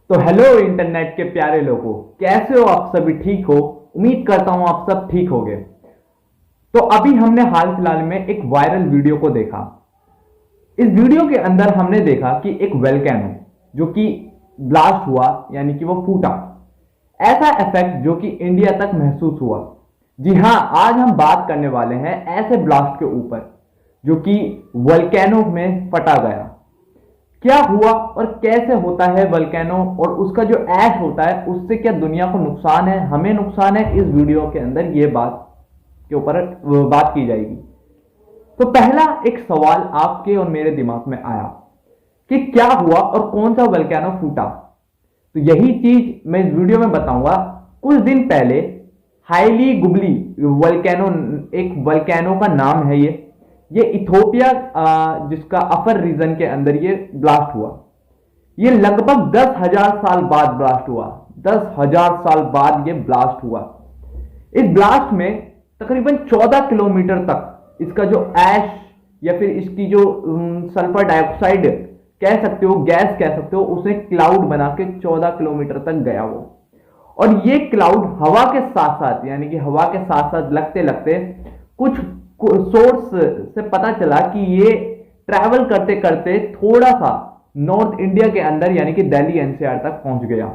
तो hello internet के प्यारे लोगों, कैसे हो आप सभी? ठीक हो? उम्मीद करता हूं आप सब ठीक होंगे। तो अभी हमने हाल फिलहाल में एक वायरल वीडियो को देखा। इस वीडियो के अंदर हमने देखा कि एक वोल्केनो जो कि ब्लास्ट हुआ, यानी कि वो फूटा। ऐसा इफेक्ट जो कि इंडिया तक महसूस हुआ। जी हां, आज हम बात करने वाले हैं ऐसे ब्लास्ट के ऊपर जो कि वोल्केनो में फटा गया। क्या हुआ और कैसे होता है वोल्केनो, और उसका जो ऐश होता है उससे क्या दुनिया को नुकसान है, हमें नुकसान है, इस वीडियो के अंदर ये बात के ऊपर बात की जाएगी। तो पहला एक सवाल आपके और मेरे दिमाग में आया कि क्या हुआ और कौन सा वोल्केनो फूटा। तो यही चीज मैं इस वीडियो में बताऊंगा। कुछ दिन पहले हाईली गुबली वोल्केनो, एक वोल्केनो का नाम है ये इथोपिया, जिसका अपर रीजन के अंदर ये ब्लास्ट हुआ। ये लगभग 10,000 साल बाद ब्लास्ट हुआ। 10,000 साल बाद ये ब्लास्ट हुआ। इस ब्लास्ट में तकरीबन 14 किलोमीटर तक इसका जो ऐश या फिर इसकी जो सल्फर डाइऑक्साइड कह सकते हो, गैस कह सकते हो, उसे क्लाउड बना के 14 किलोमीटर तक गया वो। और ये क्लाउड हवा के साथ साथ, यानी कि हवा के साथ साथ लगते लगते कुछ सोर्स से पता चला कि ये ट्रैवल करते करते थोड़ा सा नॉर्थ इंडिया के अंदर, यानी कि दिल्ली एनसीआर तक पहुंच गया।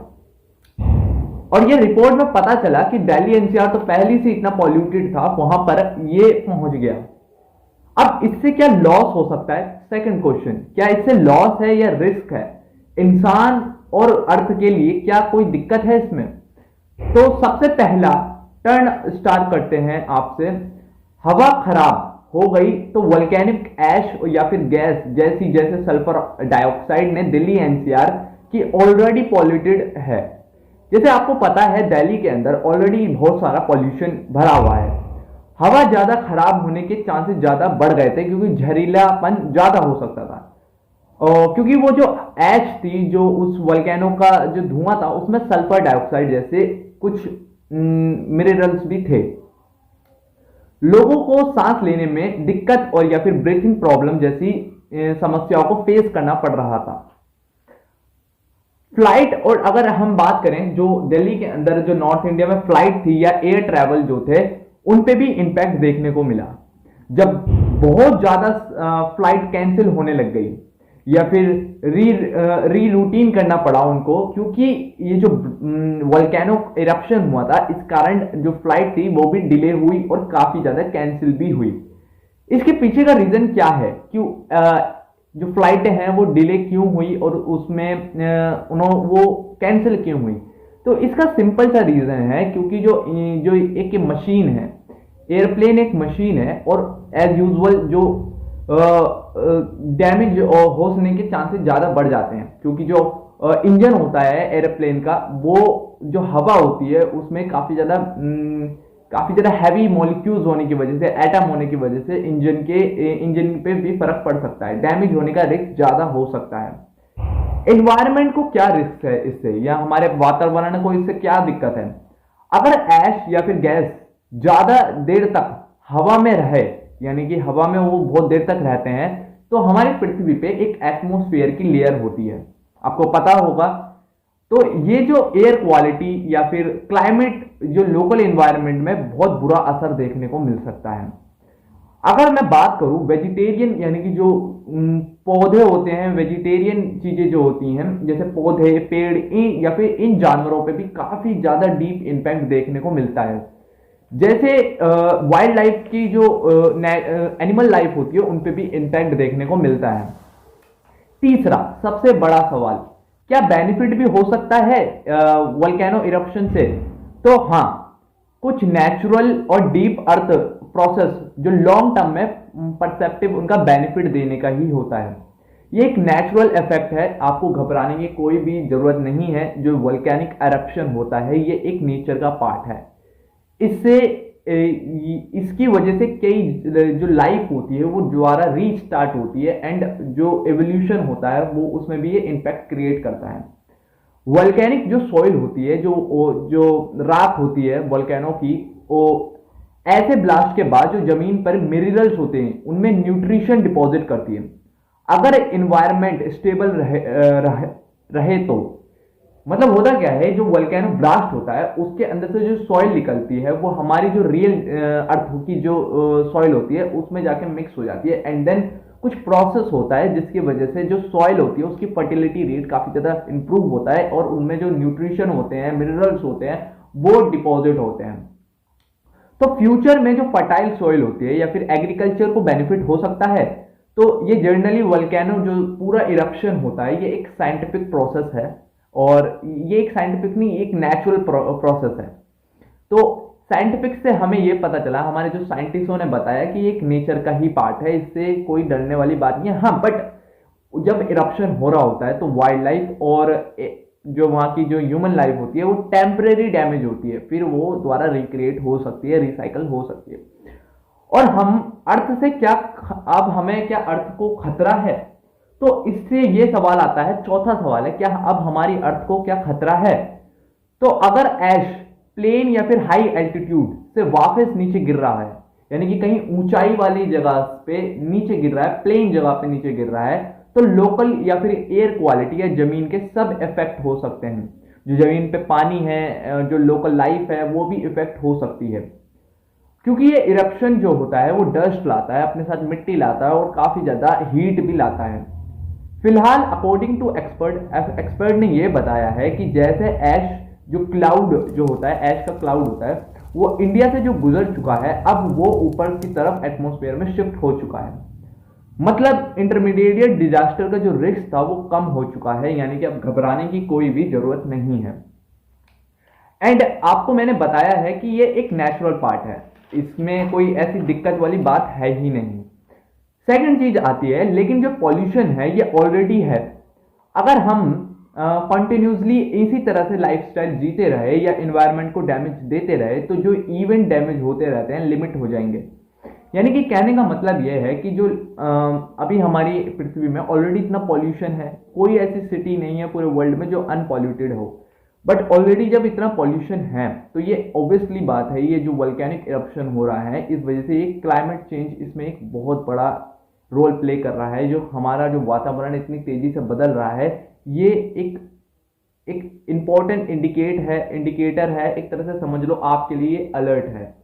और ये रिपोर्ट में पता चला कि दिल्ली एनसीआर तो पहले से इतना पॉल्यूटेड था, वहां पर ये पहुंच गया। अब इससे क्या लॉस हो सकता है? सेकंड क्वेश्चन, क्या इससे लॉस है या रिस्क है? इंसान और अर्थ के लिए क्या कोई दिक्कत है इसमें? तो सबसे पहला टर्न स्टार्ट करते हैं आपसे। हवा खराब हो गई तो वोल्केनिक ऐश या फिर गैस जैसे सल्फर डाइऑक्साइड ने दिल्ली एनसीआर की ऑलरेडी पॉल्यूटेड है। जैसे आपको पता है दिल्ली के अंदर ऑलरेडी बहुत सारा पॉल्यूशन भरा हुआ है। हवा ज्यादा खराब होने के चांसेस ज्यादा बढ़ गए थे क्योंकि जहरीलापन ज्यादा हो सकता था। और क्योंकि वो जो ऐश थी, जो उस वोल्केनो का जो धुआं था, उसमें सल्फर डाइऑक्साइड जैसे कुछ मिनरल्स भी थे। लोगों को सांस लेने में दिक्कत और या फिर ब्रीथिंग प्रॉब्लम जैसी समस्याओं को फेस करना पड़ रहा था। फ्लाइट, और अगर हम बात करें जो दिल्ली के अंदर जो नॉर्थ इंडिया में फ्लाइट थी या एयर ट्रैवल जो थे, उन पे भी इंपैक्ट देखने को मिला। जब बहुत ज्यादा फ्लाइट कैंसिल होने लग गई या फिर री रूटीन करना पड़ा उनको, क्योंकि ये जो वोल्केनो इरप्शन हुआ था, इस कारण जो फ्लाइट थी वो भी डिले हुई और काफी ज्यादा कैंसिल भी हुई। इसके पीछे का रीजन क्या है? क्यों जो फ्लाइटें हैं वो डिले क्यों हुई और उसमें उन्होंने वो कैंसिल क्यों हुई? तो इसका सिंपल सा रीजन है, क्योंकि जो एक मशीन है, एयरप्लेन एक मशीन है, और एज यूजुअल जो डैमेज होने के चांसेस ज्यादा बढ़ जाते हैं, क्योंकि जो इंजन होता है एयरप्लेन का, वो जो हवा होती है उसमें काफी ज्यादा हैवी मॉलिक्यूल्स होने की वजह से, एटम होने की वजह से इंजन पे भी फर्क पड़ सकता है। डैमेज होने का रिस्क ज्यादा हो सकता है। एनवायरनमेंट को क्या रिस्क है इससे, या हमारे वातावरण को इससे क्या दिक्कत है? अगर ऐश या फिर गैस ज्यादा देर तक हवा में रहे, यानी कि हवा में वो बहुत देर तक रहते हैं, तो हमारी पृथ्वी पे एक एटमॉस्फेयर की लेयर होती है, आपको पता होगा। तो ये जो एयर क्वालिटी या फिर क्लाइमेट, जो लोकल एनवायरनमेंट में बहुत बुरा असर देखने को मिल सकता है। अगर मैं बात करूं वेजिटेरियन, यानी कि जो पौधे होते हैं, वेजिटेरियन चीजें जो होती हैं, जैसे पौधे, पेड़, या फिर इन जानवरों पे भी काफी ज्यादा डीप इंपैक्ट देखने को मिलता है। जैसे वाइल्ड लाइफ की जो एनिमल लाइफ होती है, उन पे भी इंपैक्ट देखने को मिलता है। तीसरा सबसे बड़ा सवाल, क्या बेनिफिट भी हो सकता है वोल्केनो इरप्शन से? तो हाँ, कुछ नेचुरल और डीप अर्थ प्रोसेस जो लॉन्ग टर्म में परसेप्टिव उनका बेनिफिट देने का ही होता है। ये एक नेचुरल इफेक्ट है, आपको घबराने की कोई भी जरूरत नहीं है। जो वोल्केनिक इरप्शन होता है ये एक नेचर का पार्ट है। इससे इसकी वजह से कई जो लाइफ होती है वो दोबारा रीस्टार्ट होती है, एंड जो एवोल्यूशन होता है वो उसमें भी ये इम्पैक्ट क्रिएट करता है। वोल्केनिक जो सॉइल होती है, जो राख होती है वोल्केनो की, वो ऐसे ब्लास्ट के बाद जो जमीन पर मिनरल्स होते हैं उनमें न्यूट्रिशन डिपॉजिट करती है। अगर इन्वायरमेंट स्टेबल रहे तो मतलब होता क्या है, जो वोल्केनो ब्लास्ट होता है उसके अंदर से जो सॉइल निकलती है वो हमारी जो रियल अर्थ की जो सॉइल होती है उसमें जाके मिक्स हो जाती है, एंड देन कुछ प्रोसेस होता है जिसकी वजह से जो सॉइल होती है उसकी फर्टिलिटी रेट काफी ज्यादा इंप्रूव होता है और उनमें जो न्यूट्रिशन होते हैं, मिनरल्स होते हैं, वो डिपॉजिट होते हैं। तो फ्यूचर में जो फर्टाइल सॉइल होती है या फिर एग्रीकल्चर को बेनिफिट हो सकता है। तो ये जनरली वोल्केनो जो पूरा इरप्शन होता है ये एक साइंटिफिक प्रोसेस है, और ये एक साइंटिफिक नहीं, एक नेचुरल प्रोसेस है। तो साइंटिफिक से हमें ये पता चला, हमारे जो साइंटिस्टों ने बताया कि एक नेचर का ही पार्ट है, इससे कोई डरने वाली बात नहीं है। हाँ, बट जब इरप्शन हो रहा होता है तो वाइल्ड लाइफ और जो वहां की जो ह्यूमन लाइफ होती है वो टेम्परेरी डैमेज होती है, फिर वो दोबारा रिक्रिएट हो सकती है, रिसाइकल हो सकती है। और हम अर्थ से क्या, अब हमें क्या अर्थ को खतरा है? तो इससे ये सवाल आता है, चौथा सवाल है, क्या अब हमारी अर्थ को क्या खतरा है? तो अगर ऐश प्लेन या फिर हाई एल्टीट्यूड से वापस नीचे गिर रहा है, यानी कि कहीं ऊंचाई वाली जगह पे नीचे गिर रहा है, प्लेन जगह पे नीचे गिर रहा है, तो लोकल या फिर एयर क्वालिटी या जमीन के सब इफेक्ट हो सकते हैं। जो जमीन पे पानी है, जो लोकल लाइफ है, वो भी इफेक्ट हो सकती है, क्योंकि ये इरप्शन जो होता है वो डस्ट लाता है, अपने साथ मिट्टी लाता है और काफी ज्यादा हीट भी लाता है। फिलहाल अकॉर्डिंग टू एक्सपर्ट ने ये बताया है कि जैसे ऐश जो क्लाउड जो होता है, ऐश का क्लाउड होता है, वो इंडिया से जो गुजर चुका है, अब वो ऊपर की तरफ एटमॉस्फेयर में शिफ्ट हो चुका है। मतलब इंटरमीडिएट डिजास्टर का जो रिस्क था वो कम हो चुका है, यानी कि अब घबराने की कोई भी जरूरत नहीं है। एंड आपको मैंने बताया है कि ये एक नेचुरल पार्ट है, इसमें कोई ऐसी दिक्कत वाली बात है ही नहीं। सेकंड चीज आती है, लेकिन जो पॉल्यूशन है ये ऑलरेडी है। अगर हम कंटिन्यूसली इसी तरह से लाइफस्टाइल जीते रहे या एनवायरनमेंट को डैमेज देते रहे तो जो इवेंट डैमेज होते रहते हैं लिमिट हो जाएंगे। यानी कि कहने का मतलब यह है कि जो अभी हमारी पृथ्वी में ऑलरेडी इतना पॉल्यूशन है, कोई ऐसी सिटी नहीं है पूरे वर्ल्ड में जो अनपॉल्यूटेड हो, बट ऑलरेडी जब इतना पॉल्यूशन है तो ये ऑब्वियसली बात है, ये जो वोल्केनिक इरप्शन हो रहा है इस वजह से ये क्लाइमेट चेंज इसमें एक बहुत बड़ा रोल प्ले कर रहा है। जो हमारा जो वातावरण इतनी तेजी से बदल रहा है, ये एक इंपॉर्टेंट इंडिकेटर है, एक तरह से समझ लो आपके लिए अलर्ट है।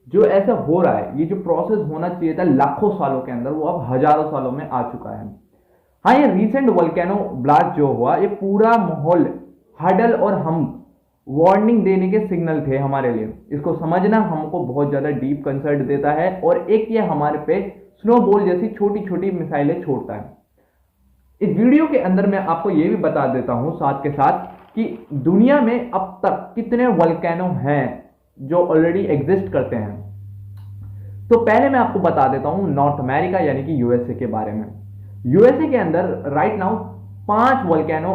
जो ऐसा हो रहा है, ये जो प्रोसेस होना चाहिए था लाखों सालों के अंदर, वो अब हजारों सालों में आ चुका है। हाँ, ये रिसेंट वोल्केनो ब्लास्ट जो हुआ, ये पूरा माहौल हडल और हम वार्निंग देने के सिग्नल थे हमारे लिए। इसको समझना हमको बहुत ज्यादा डीप कंसर्न देता है, और एक ये हमारे पे स्नोबॉल जैसी छोटी छोटी मिसाइलें छोड़ता है। इस वीडियो के अंदर मैं आपको यह भी बता देता हूं साथ के साथ कि दुनिया में अब तक कितने वोल्केनो हैं जो ऑलरेडी एग्जिस्ट करते हैं। तो पहले मैं आपको बता देता हूं नॉर्थ अमेरिका यानी कि यूएसए के बारे में। यूएसए के अंदर राइट नाउ 5 वोल्केनो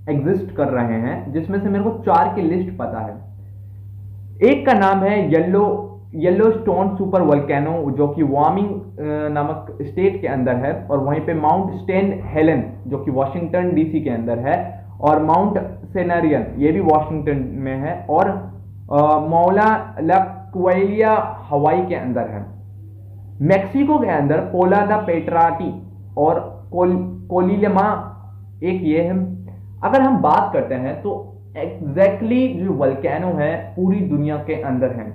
एग्जिस्ट कर रहे हैं, जिसमें से मेरे को 4 की लिस्ट पता है। एक का नाम है येलोस्टोन सुपर वोल्केनो, जो कि वार्मिंग नामक स्टेट के अंदर है, और वहीं पे माउंट स्टेन हेलन जो कि वॉशिंगटन डीसी के अंदर है, और माउंट सेनरियन ये भी वॉशिंगटन में है, और मौला लक्वेलिया हवाई के अंदर है। मेक्सिको के अंदर पोला दा पेट्राटी और कोलिलमा एक ये है। अगर हम बात करते हैं तो एग्जैक्टली जो वोल्केनो है पूरी दुनिया के अंदर है।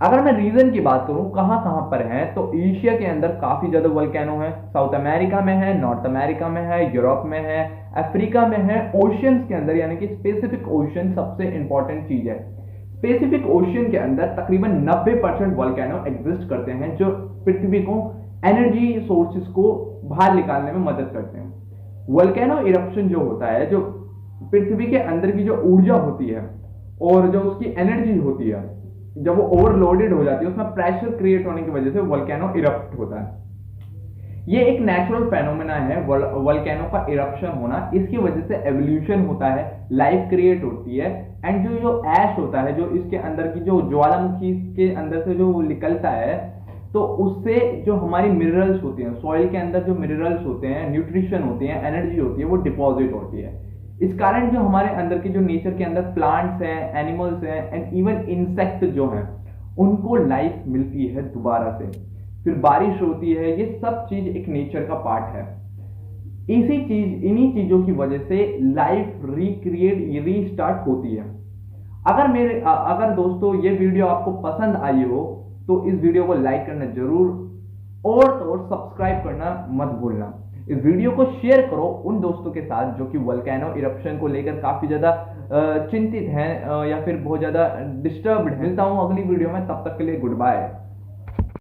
अगर मैं रीजन की बात करूं कहां कहां पर है, तो एशिया के अंदर काफी ज्यादा वोल्केनो है, साउथ अमेरिका में है, नॉर्थ अमेरिका में है, यूरोप में है, अफ्रीका में है, ओशियंस के अंदर, यानी कि स्पेसिफिक ओशियन सबसे इंपॉर्टेंट चीज है। स्पेसिफिक ओशियन के अंदर तकरीबन 90% वोल्केनो एग्जिस्ट करते हैं, जो पृथ्वी को एनर्जी सोर्सेस को बाहर निकालने में मदद करते हैं। वोल्केनो इरप्शन जो होता है, जो पृथ्वी के अंदर की जो ऊर्जा होती है और जो उसकी एनर्जी होती है, जब वो ओवरलोडेड हो जाती है, उसमें प्रेशर क्रिएट होने की वजह से वोल्केनो इरप्ट होता है। ये एक नेचुरल फेनोमेना है वोल्केनो का इरप्शन होना। इसकी वजह से एवोल्यूशन होता है, लाइफ क्रिएट होती है, एंड जो ऐश होता है, जो इसके अंदर की जो ज्वालामुखी के अंदर से जो निकलता है, तो उससे जो हमारी मिनरल्स होती हैं, सॉइल के अंदर जो मिनरल्स होते हैं, न्यूट्रिशन होती है, एनर्जी होती है, वो डिपॉजिट होती है। इस कारण जो हमारे अंदर की जो नेचर के अंदर प्लांट्स हैं, एनिमल्स हैं, एंड इवन इंसेक्ट जो हैं, उनको लाइफ मिलती है दोबारा से, फिर बारिश होती है। ये सब चीज एक नेचर का पार्ट है। इन्हीं चीजों की वजह से लाइफ रिक्रिएट रीस्टार्ट होती है। अगर दोस्तों ये वीडियो आपको पसंद आई हो तो इस वीडियो को लाइक करना जरूर और सब्सक्राइब करना मत भूलना। इस वीडियो को शेयर करो उन दोस्तों के साथ जो कि वोल्केनो इरप्शन को लेकर काफी ज्यादा चिंतित हैं या फिर बहुत ज्यादा डिस्टर्ब्ड हैं। मिलता हूं अगली वीडियो में, तब तक के लिए गुड बाय।